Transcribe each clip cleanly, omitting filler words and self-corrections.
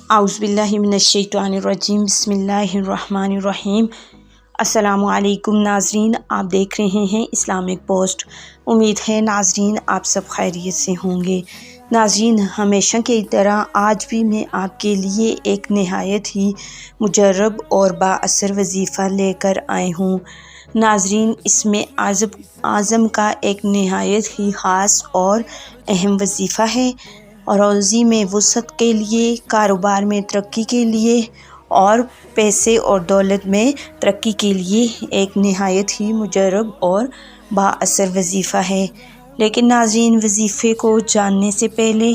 औज़ुबिल्लाहि मिनश्शैतानिर्रजीम बिस्मिल्लाहिर्रहमानिर्रहीम। अस्सलामुअलैकुम नाज़रीन, आप देख रहे हैं इस्लामिक पोस्ट। उम्मीद है नाज़रीन आप सब खैरियत से होंगे। नाज़रीन, हमेशा की तरह आज भी मैं आपके लिए एक नहायत ही मुजर्रब और बाअसर वजीफ़ा लेकर आई हूँ। नाज़रीन, इसमें आज़म का एक नहायत ही ख़ास और अहम वजीफ़ा है और रोज़ी में वुसअत के लिए, कारोबार में तरक्की के लिए और पैसे और दौलत में तरक्की के लिए एक नहायत ही मुजर्रब और बाअसर वजीफ़ा है। लेकिन नाज़रीन, वजीफ़े को जानने से पहले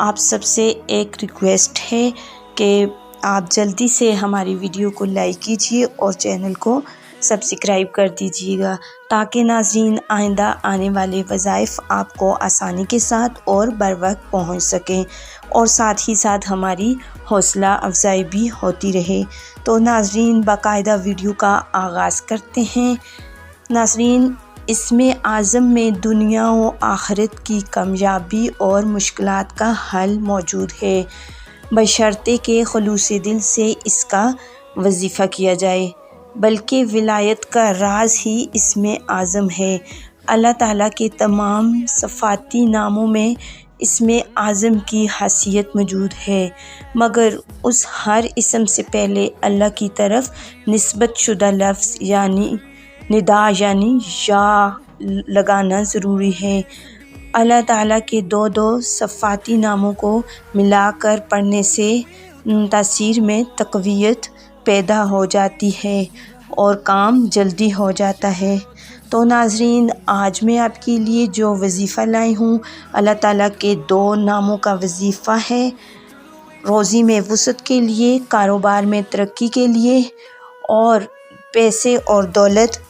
आप सबसे एक रिक्वेस्ट है कि आप जल्दी से हमारी वीडियो को लाइक कीजिए और चैनल को सब्सक्राइब कर दीजिएगा, ताकि नाज़रीन आइंदा आने वाले वज़ाइफ आपको आसानी के साथ और बर वक्त पहुँच सकें और साथ ही साथ हमारी हौसला अफजाई भी होती रहे। तो नाज़रीन, बाकायदा वीडियो का आगाज़ करते हैं। नाज़रीन, इसमें आज़म में दुनिया व आखिरत की कामयाबी और मुश्किलात का हल मौजूद है, बशर्ते के खुलूस दिल से इसका वजीफ़ा किया जाए। बल्कि विलायत का राज ही इसमें आज़म है। अल्लाह ताला के तमाम सफ़ाती नामों में इसमें आज़म की हैसियत मौजूद है, मगर उस हर इसम से पहले अल्लाह की तरफ निस्बत शुदा लफ्ज़ यानी निदा यानी या लगाना ज़रूरी है। अल्लाह ताला के दो सफ़ाती नामों को मिलाकर पढ़ने से तासीर में तक़वियत पैदा हो जाती है और काम जल्दी हो जाता है। तो नाज़रीन, आज मैं आपके लिए जो वजीफ़ा लाई हूँ, अल्लाह ताला के दो नामों का वजीफ़ा है। रोज़ी में वुसअत के लिए, कारोबार में तरक्की के लिए और पैसे और दौलत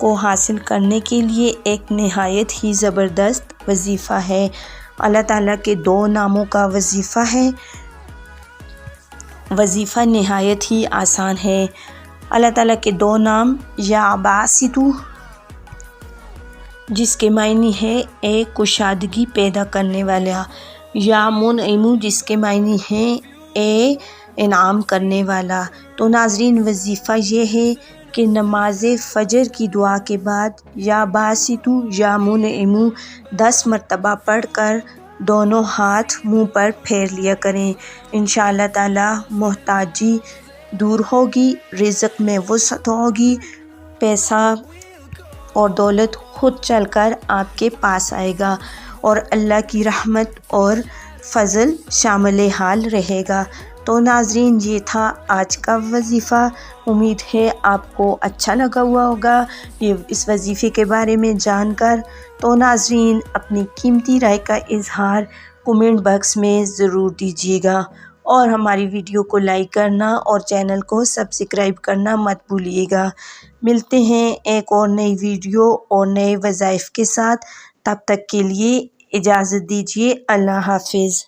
को हासिल करने के लिए एक नहायत ही ज़बरदस्त वजीफ़ा है। अल्लाह ताला के दो नामों का वजीफ़ा है। वजीफ़ा नहायत ही आसान है। अल्लाह ताला के दो नाम, या बासितु जिसके मायने है ए कुशादगी पैदा करने वाला, या मुनइमु जिसके मायने है ए इनाम करने वाला। तो नाज़रीन, वजीफ़ा ये है कि नमाज फ़जर की दुआ के बाद या बासितु या मुनइमु 10 मरतबा पढ़कर दोनों हाथ मुँह पर फेर लिया करें। इंशाअल्लाह ताला मोहताजी दूर होगी, रिज़्क़ में वुसअत होगी, पैसा और दौलत खुद चलकर आपके पास आएगा और अल्लाह की रहमत और फ़ज़ल शामिल हाल रहेगा। तो नाज़रीन, ये था आज का वजीफ़ा। उम्मीद है आपको अच्छा लगा हुआ होगा ये इस वजीफ़े के बारे में जानकर। तो नाज़रीन, अपनी कीमती राय का इज़हार कमेंट बॉक्स में ज़रूर दीजिएगा और हमारी वीडियो को लाइक करना और चैनल को सब्सक्राइब करना मत भूलिएगा। मिलते हैं एक और नई वीडियो और नए वज़ाइफ के साथ। तब तक के लिए इजाज़त दीजिए। अल्लाह हाफ़िज़।